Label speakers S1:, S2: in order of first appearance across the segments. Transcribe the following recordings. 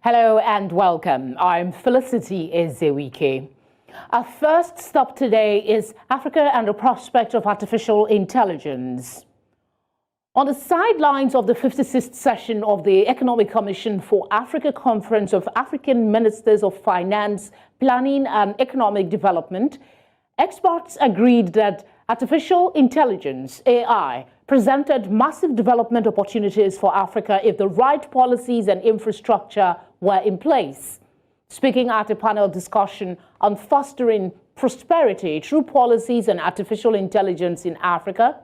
S1: Hello and welcome. I'm Felicity Ezewike. Our first stop today is Africa and the prospect of artificial intelligence. On the sidelines of the 56th session of the Economic Commission for Africa Conference of African Ministers of Finance, Planning and Economic Development, experts agreed that artificial intelligence, AI, presented massive development opportunities for Africa if the right policies and infrastructure were in place. Speaking at a panel discussion on fostering prosperity through policies and artificial intelligence in Africa,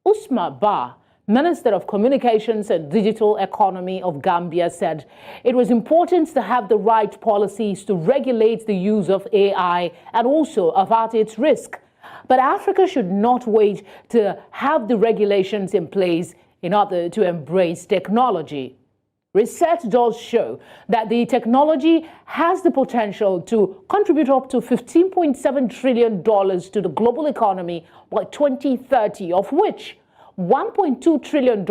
S1: Usman Bah, Minister of Communications and Digital Economy of Gambia, said it was important to have the right policies to regulate the use of AI and also avert its risk. But Africa should not wait to have the regulations in place in order to embrace technology. Research does show that the technology has the potential to contribute up to $15.7 trillion to the global economy by 2030, of which $1.2 trillion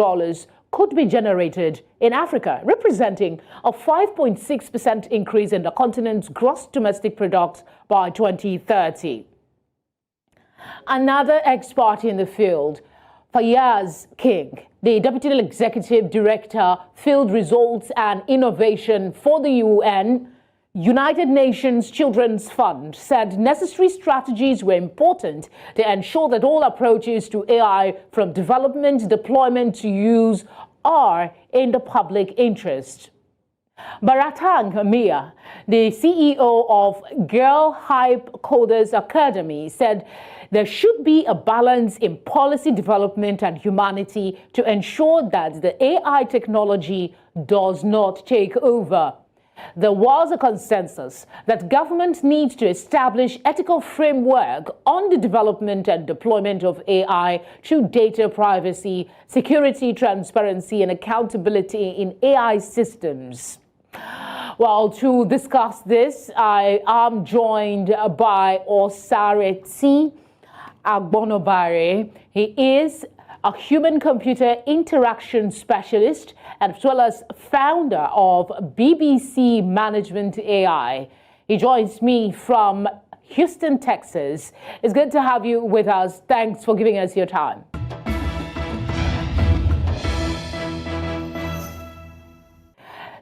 S1: could be generated in Africa, representing a 5.6% increase in the continent's gross domestic product by 2030. Another expert in the field, Fayaz King, the Deputy Executive Director, Field Results and Innovation for the UN, United Nations Children's Fund, said necessary strategies were important to ensure that all approaches to AI, from development, deployment to use, are in the public interest. Baratang Mia, the CEO of Girl Hype Coders Academy, said there should be a balance in policy development and humanity to ensure that the AI technology does not take over. There was a consensus that governments need to establish ethical framework on the development and deployment of AI through data privacy, security, transparency, and accountability in AI systems. Well, to discuss this, I am joined by Osareti Agbonobare. He is a human-computer interaction specialist as well as founder of BBC Management AI. He joins me from Houston, Texas. It's good to have you with us. Thanks for giving us your time.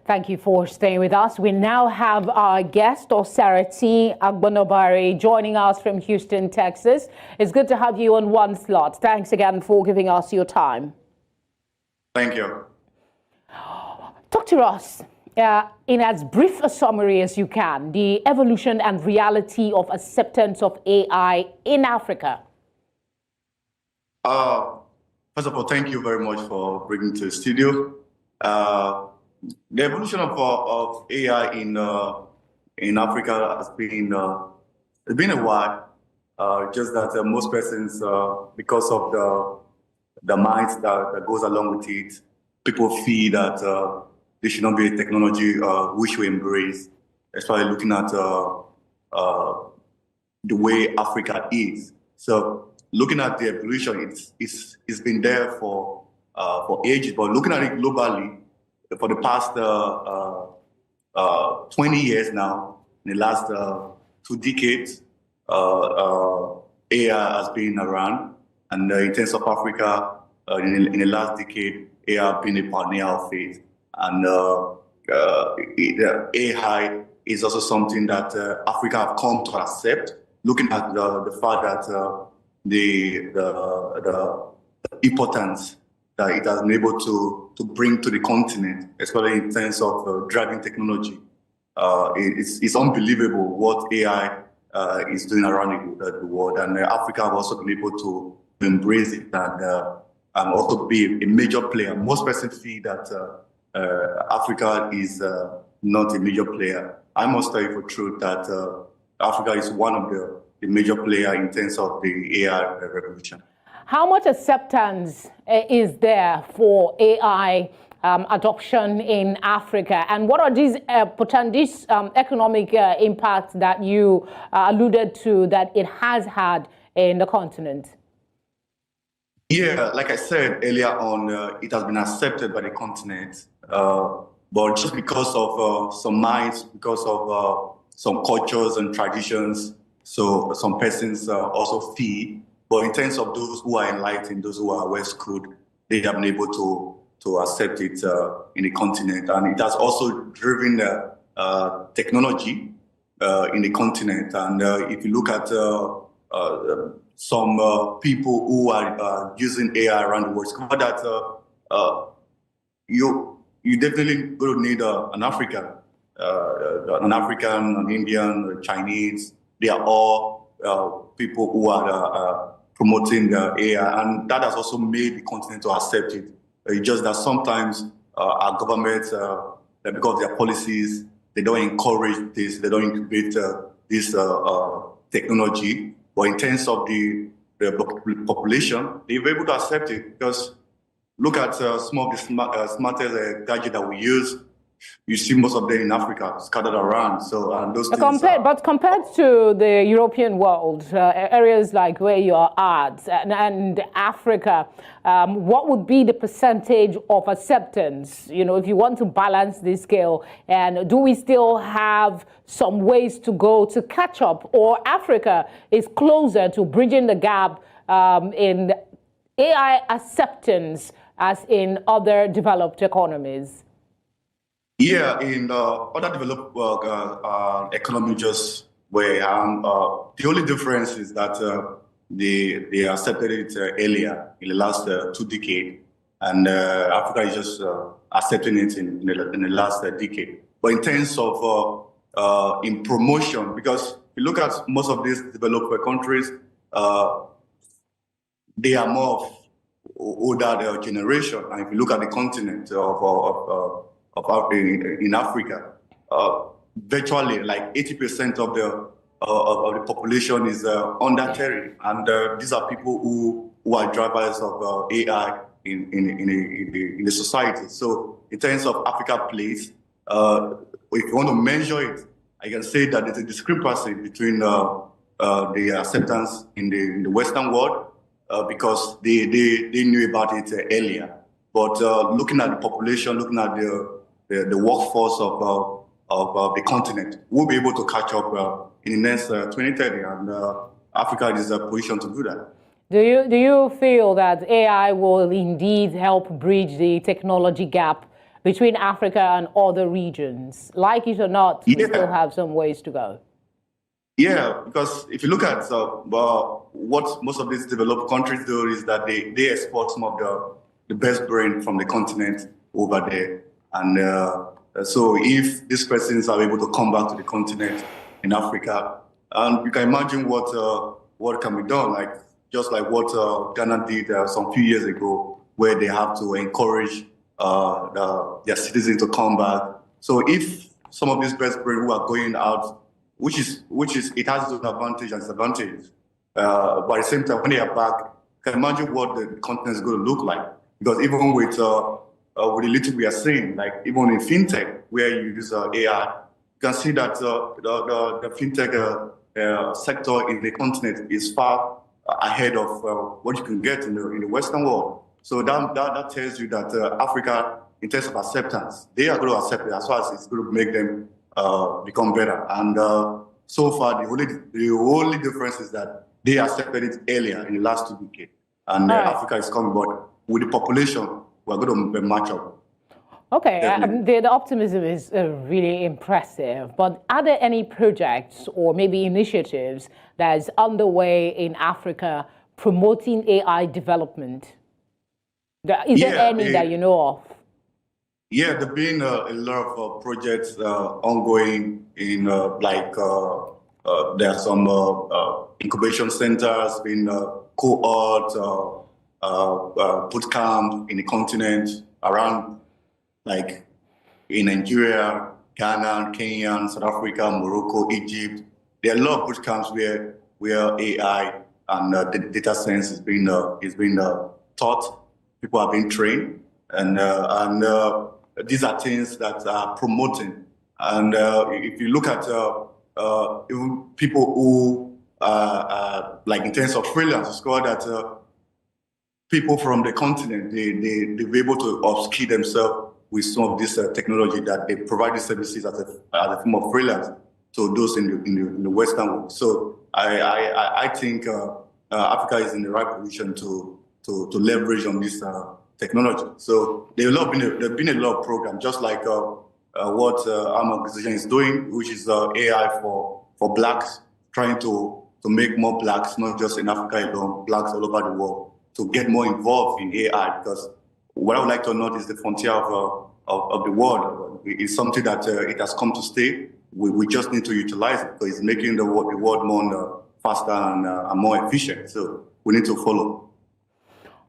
S1: Thank you for staying with us. We now have our guest, Osareti Agbonobare, joining us from Houston, Texas. It's good to have you on one slot. Thanks again for giving us your time.
S2: Thank you.
S1: Talk to us, in as brief a summary as you can, the evolution and reality of acceptance of AI in Africa.
S2: First of all, thank you very much for bringing me to the studio. The evolution of AI in Africa has been it's been a while. Just that most persons, because of the minds that goes along with it, people feel that there should not be a technology which we embrace, especially looking at the way Africa is. So looking at the evolution, it's been there for ages. But looking at it globally, for the past 20 years now, in the last 2 decades, AI has been around. And in terms of Africa, in the last decade, AI has been a pioneer of it. And AI is also something that Africa have come to accept, looking at the fact that the importance that it has been able to bring to the continent, especially in terms of driving technology. It's unbelievable what AI is doing around the world, and Africa have also been able to embrace it and also be a major player. Most persons feel that Africa is not a major player. I must tell you for truth that Africa is one of the major players in terms of the AI revolution.
S1: How much acceptance is there for AI adoption in Africa? And what are these economic impacts that you alluded to that it has had in the continent?
S2: Yeah, like I said earlier on, it has been accepted by the continent. But just because of some minds, because of some cultures and traditions, so some persons also feel. But in terms of those who are enlightened, those who are well schooled, they have been able to accept it in the continent, and it has also driven technology in the continent. And if you look at some people who are using AI around the world, discover that you definitely going to need an African, an Indian, a Chinese. They are all people who are promoting AI, and that has also made the continent to accept it. It's just that sometimes our governments, because of their policies, they don't encourage this, they don't incubate this technology. But in terms of the population, they're able to accept it, because look at some of the smartest gadgets that we use. You see most of them in Africa, scattered around. So, and those things
S1: but compared to the European world, areas like where you are at, and Africa, what would be the percentage of acceptance? You know, if you want to balance this scale, and do we still have some ways to go to catch up, or Africa is closer to bridging the gap in AI acceptance as in other developed economies?
S2: Yeah, in other developed economies, just where the only difference is that they accepted it earlier in the last 2 decades, and Africa is just accepting it in the last decade. But in terms of in promotion, because if you look at most of these developed countries, they are more of older generation, and if you look at the continent in Africa, virtually like 80% of the population is under 30, and these are people who are drivers of AI in the society. So in terms of Africa place, if you want to measure it, I can say that there's a discrepancy between the acceptance in the Western world, because they knew about it earlier. But looking at the population, looking at the workforce of the continent, we'll be able to catch up in the next 2030, and Africa is in a position to do that.
S1: Do you feel that AI will indeed help bridge the technology gap between Africa and other regions? Like it or not, we still have some ways to go.
S2: Yeah, because if you look at what most of these developed countries do is that they export some of the best brain from the continent over there. And so if these persons are able to come back to the continent in Africa, and you can imagine what can be done, like just like what Ghana did some few years ago, where they have to encourage their citizens to come back. So if some of these best brain who are going out, which is it has its advantage and disadvantages, but at the same time when they are back, you can imagine what the continent is going to look like. Because even with the little we are seeing, like even in fintech, where you use AI, you can see that the fintech sector in the continent is far ahead of what you can get in the Western world. So that tells you that Africa, in terms of acceptance, they are going to accept it as far as it's going to make them become better. And so far, the only difference is that they accepted it earlier in the last 2 decades, and Africa is coming, but with the population, we're going to match up.
S1: Okay, the optimism is really impressive, but are there any projects or maybe initiatives that is underway in Africa promoting AI development? Is there any that you know of?
S2: Yeah, there have been a lot of projects ongoing in there are some incubation centers, been cohort, bootcamp in the continent around, like in Nigeria, Ghana, Kenya, South Africa, Morocco, Egypt. There are a lot of bootcamps where AI and the data science is being taught. People are being trained, and these are things that are promoting. And if you look at even people who like in terms of freelance, discover that people from the continent, they're able to upskill themselves with some of this technology that they provide these services as a form of freelance to those in the Western world. So I think Africa is in the right position to leverage on this technology. So there have been a lot of programs, just like what our organization is doing, which is AI for Blacks, trying to make more Blacks, not just in Africa alone, Blacks all over the world, to get more involved in AI. Because what I would like to note is the frontier of the world. It's something that it has come to stay. We just need to utilize it because it's making the world more faster and more efficient. So we need to follow.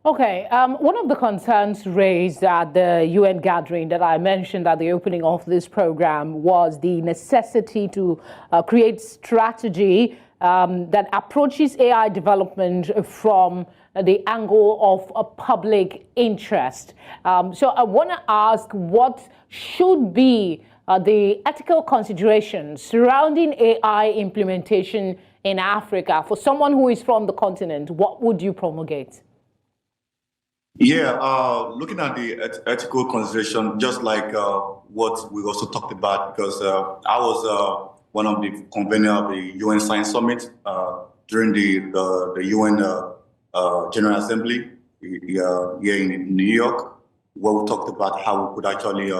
S1: Okay, one of the concerns raised at the UN gathering that I mentioned at the opening of this program was the necessity to create strategy that approaches AI development from the angle of a public interest. So I want to ask, what should be the ethical considerations surrounding AI implementation in Africa? For someone who is from the continent, what would you promulgate?
S2: Yeah, looking at the ethical consideration, just like what we also talked about, because I was one of the conveners of the UN Science Summit during the UN General Assembly here in New York, where we talked about how we could actually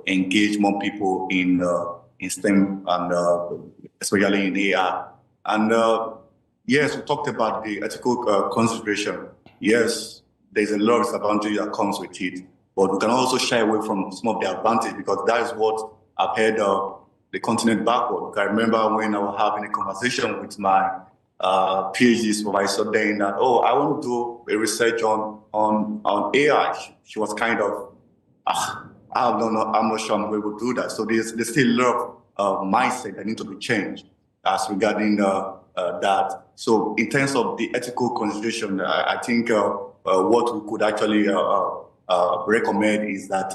S2: engage more people in STEM and especially in AI. And yes, we talked about the ethical consideration. Yes, there's a lot of advantage that comes with it, but we can also shy away from some of the advantage because that is what I've heard the continent backward. I remember when I was having a conversation with my PhD supervisor saying that, oh, I want to do a research on AI. She was kind of, I'm not sure I'm able to do that. So there's still a lot of mindset that need to be changed as regarding that. So in terms of the ethical consideration, I think what we could actually recommend is that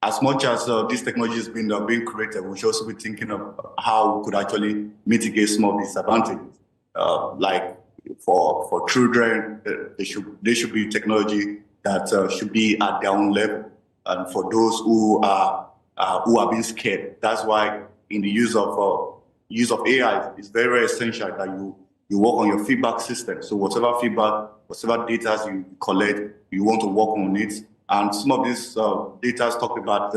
S2: as much as this technology is being created, we should also be thinking of how we could actually mitigate some of these advantages. Like for children, there should be technology that should be at their own level. And for those who are being scared, that's why in the use of AI, it's very, very essential that you work on your feedback system. So whatever feedback, whatever data you collect, you want to work on it. And some of these data talk about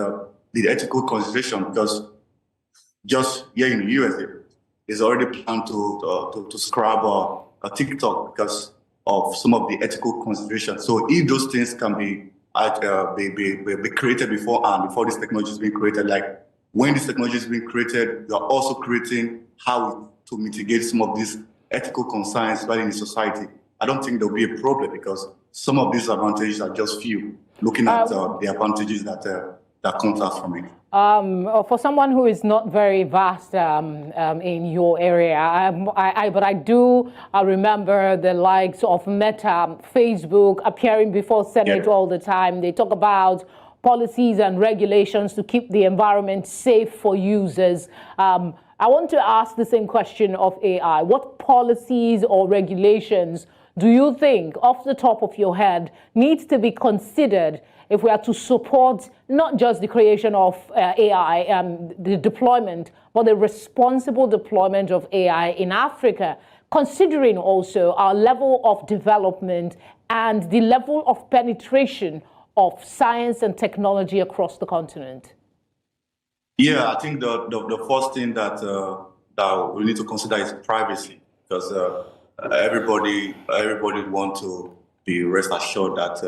S2: the ethical consideration, because just here in the USA, is already planned to scrap a TikTok because of some of the ethical considerations. So if those things can be created beforehand, before this technology is being created, like when this technology is being created, you are also creating how to mitigate some of these ethical concerns in society. I don't think there'll be a problem because some of these advantages are just few, looking at the advantages that comes out from it.
S1: For someone who is not very vast in your area, but I do remember the likes of Meta, Facebook appearing before Senate all the time. They talk about policies and regulations to keep the environment safe for users. I want to ask the same question of AI. What policies or regulations do you think, off the top of your head, needs to be considered if we are to support not just the creation of AI and the deployment, but the responsible deployment of AI in Africa, considering also our level of development and the level of penetration of science and technology across the continent?
S2: Yeah, I think the first thing that we need to consider is privacy, because everybody want to be rest assured that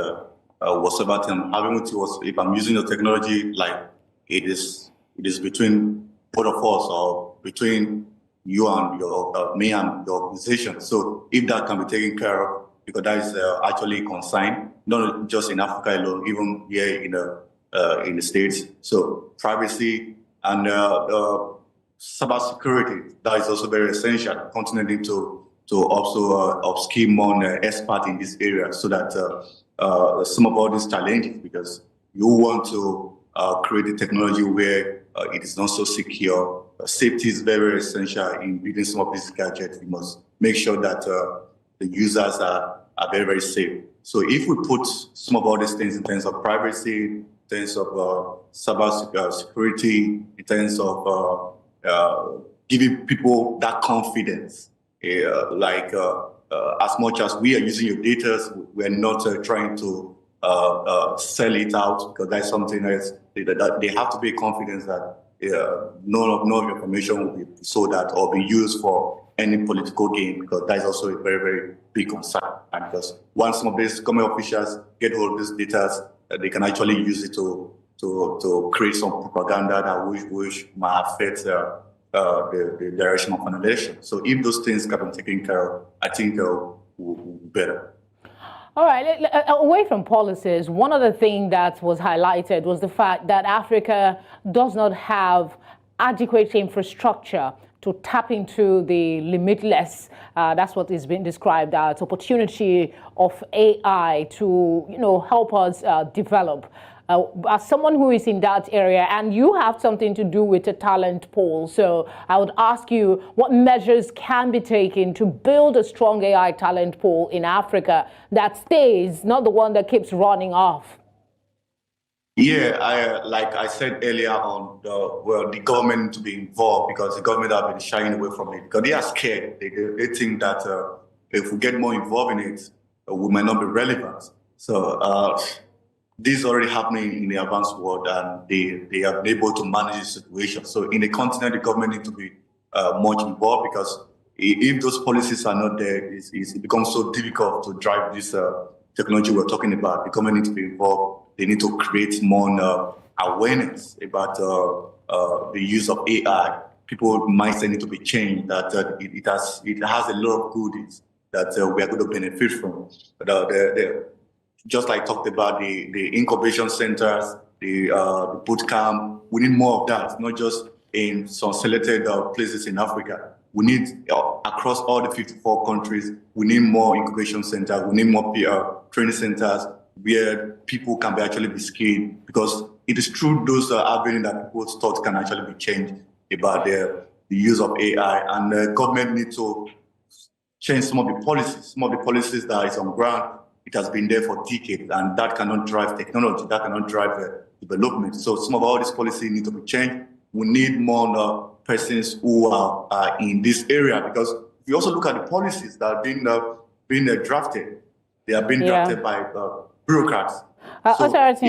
S2: whatever I'm having with you, if I'm using the technology, like it is between both of us or between you and me and your organization. So if that can be taken care of, because that is actually consigned, not just in Africa alone, even here in the States. So privacy and cybersecurity, that is also very essential. Continuing to also upskill more experts in this area, so that some of all these challenges, because you want to create a technology where it is not so secure. Safety is very, very essential in building some of these gadgets. We must make sure that the users are are very, very safe. So if we put some of all these things in terms of privacy, in terms of cyber security, in terms of giving people that confidence, as much as we are using your data, we're not trying to sell it out, because that's something that they have to be confident that none of your information will be sold out or be used for any political gain, because that is also a very, very big concern. And because once some of these government officials get hold of these data, they can actually use it to create some propaganda that which might affect the direction of an election. So if those things can be taken care of, I think will be better.
S1: All right, away from policies, one other thing that was highlighted was the fact that Africa does not have adequate infrastructure to tap into the limitless, that's what is being described as opportunity of AI to, help us develop. As someone who is in that area, and you have something to do with a talent pool, so I would ask you what measures can be taken to build a strong AI talent pool in Africa that stays, not the one that keeps running off.
S2: Yeah, like I said earlier on, the government needs to be involved, because the government have been shying away from it because they are scared. They think that if we get more involved in it, we might not be relevant. So this is already happening in the advanced world, and they are able to manage the situation. So in the continent, the government needs to be much involved, because if those policies are not there, it becomes so difficult to drive this technology we're talking about. The government needs to be involved. They need to create more awareness about the use of AI. People mindset need to be changed. That it has a lot of goodies that we are going to benefit from. Just like talked about the incubation centers, the boot camp, we need more of that, not just in some selected places in Africa. We need across all the 54 countries, we need more incubation centers, we need more training centers where people can actually be skilled, because it is through those avenues that people's thoughts can actually be changed about the use of AI. And the government needs to change some of the policies that is on ground. It has been there for decades, and that cannot drive technology, that cannot drive development. So some of all these policies need to be changed. We need more persons who are in this area, because if you also look at the policies that are being drafted, they are being drafted by bureaucrats.
S1: Sorry to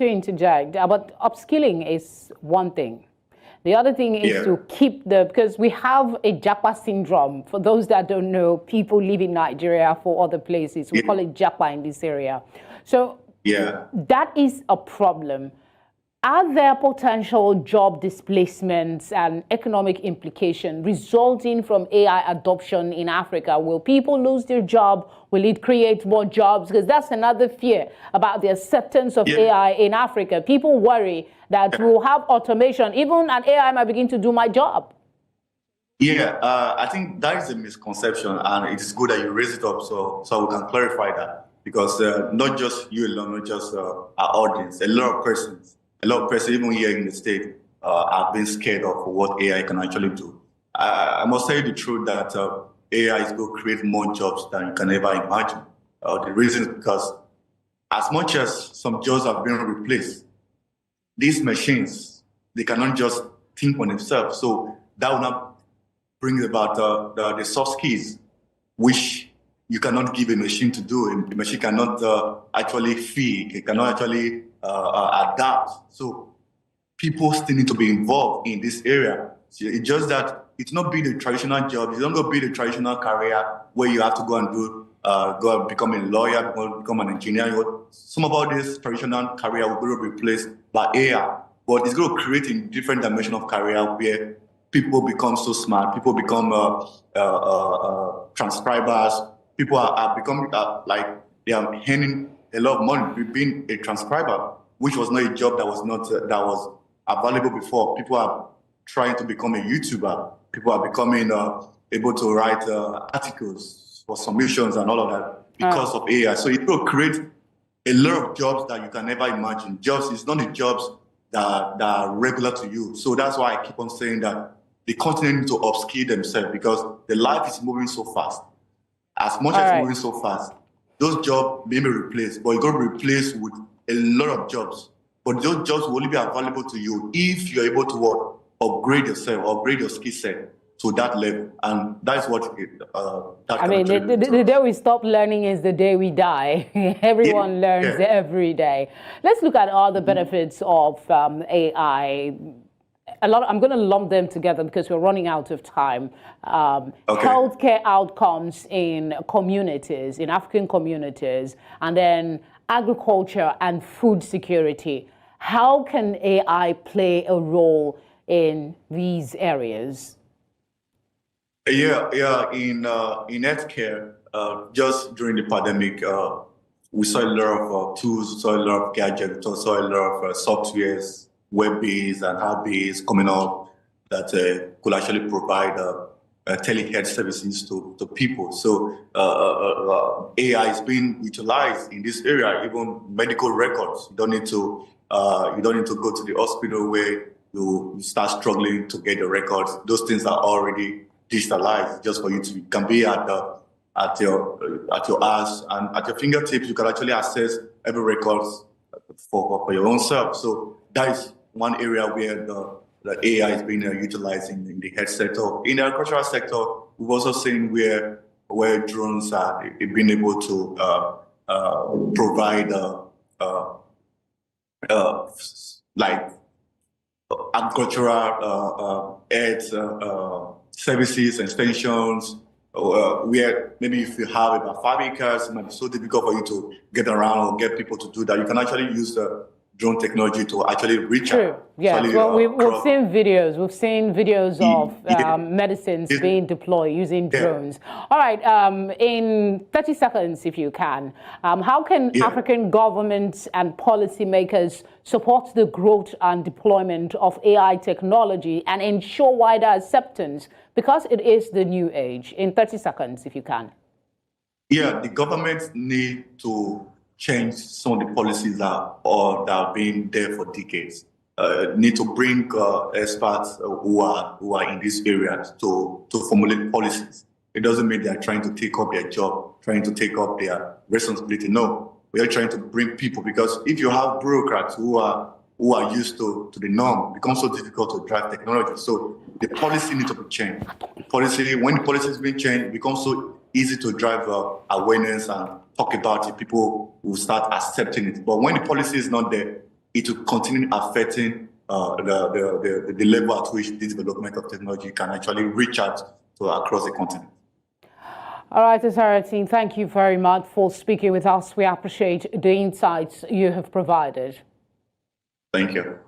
S1: interject, but upskilling is one thing. The other thing is to keep because we have a Japa syndrome. For those that don't know, people live in Nigeria for other places. We call it Japa in this area. So that is a problem. Are there potential job displacements and economic implications resulting from AI adoption in Africa? Will people lose their job? Will it create more jobs? Because that's another fear about the acceptance of AI in Africa. People worry that we'll have automation, even an AI might begin to do my job.
S2: Yeah, I think that is a misconception, and it is good that you raise it up so we can clarify that, because not just you alone, not just our audience, a lot of persons, even here in the state, have been scared of what AI can actually do. I must tell you the truth that AI is going to create more jobs than you can ever imagine. The reason is because as much as some jobs have been replaced, these machines, they cannot just think on themselves. So that will not bring about the soft skills, which you cannot give a machine to do. A machine cannot actually feel, it cannot actually adapt. So people still need to be involved in this area. So it's just that it's not be the traditional job. It's not going to be the traditional career where you have to go and go and become a lawyer, become an engineer. Some of all this traditional career will be replaced by AI, but it's going to create a different dimension of career where people become so smart. People become transcribers. People are becoming like they are earning a lot of money being a transcriber, which was not a job that was available before. People are trying to become a YouTuber. People are becoming able to write articles for submissions and all of that because of AI. So it will create a lot of jobs that you can never imagine. Jobs is not the jobs that are regular to you. So that's why I keep on saying that the continent need to upskill themselves because the life is moving so fast. As much
S1: All
S2: as
S1: right.
S2: it's moving so fast, those jobs may be replaced, but you're going to replace with a lot of jobs. But those jobs will only be available to you if you're able to what? Upgrade yourself, upgrade your skill set to that level. And that's what that
S1: I mean, the day we stop learning is the day we die. Everyone learns every day. Let's look at all the benefits of AI. I'm going to lump them together because we're running out of time. Healthcare outcomes in communities, in African communities, and then agriculture and food security. How can AI play a role in these areas?
S2: Yeah. In healthcare, just during the pandemic, we saw a lot of tools, we saw a lot of gadgets, we saw a lot of softwares, web-based and app-based coming up that could actually provide telehealth services to people. So AI is being utilized in this area, even medical records. You don't need to go to the hospital where you start struggling to get the records. Those things are already digitalized just for you to can be at your house and at your fingertips. You can actually access every records for your own self. So that is one area where the AI is being utilized in the health sector. In the agricultural sector, we've also seen where drones are being able to provide like agricultural health services, extensions, where maybe if you have about 5 acres, it might be so difficult for you to get around or get people to do that. You can actually use the drone technology to actually reach out.
S1: Yeah, well, we've seen videos. We've seen videos of medicines being deployed using drones. All right, in 30 seconds, if you can, how can African governments and policymakers support the growth and deployment of AI technology and ensure wider acceptance because it is the new age? In 30 seconds, if you can.
S2: Yeah, the governments need to change some of the policies that have been there for decades. Need to bring experts who are in these areas to formulate policies. It doesn't mean they're trying to take up their job, trying to take up their responsibility. No, we are trying to bring people, because if you have bureaucrats who are used to the norm, it becomes so difficult to drive technology. So the policy needs to be changed. When the policy is being changed, it becomes so easy to drive awareness and talk about it. People will start accepting it. But when the policy is not there, it will continue affecting the level at which this development of technology can actually reach out to across the continent.
S1: All right, Osaratin, thank you very much for speaking with us. We appreciate the insights you have provided.
S2: Thank you.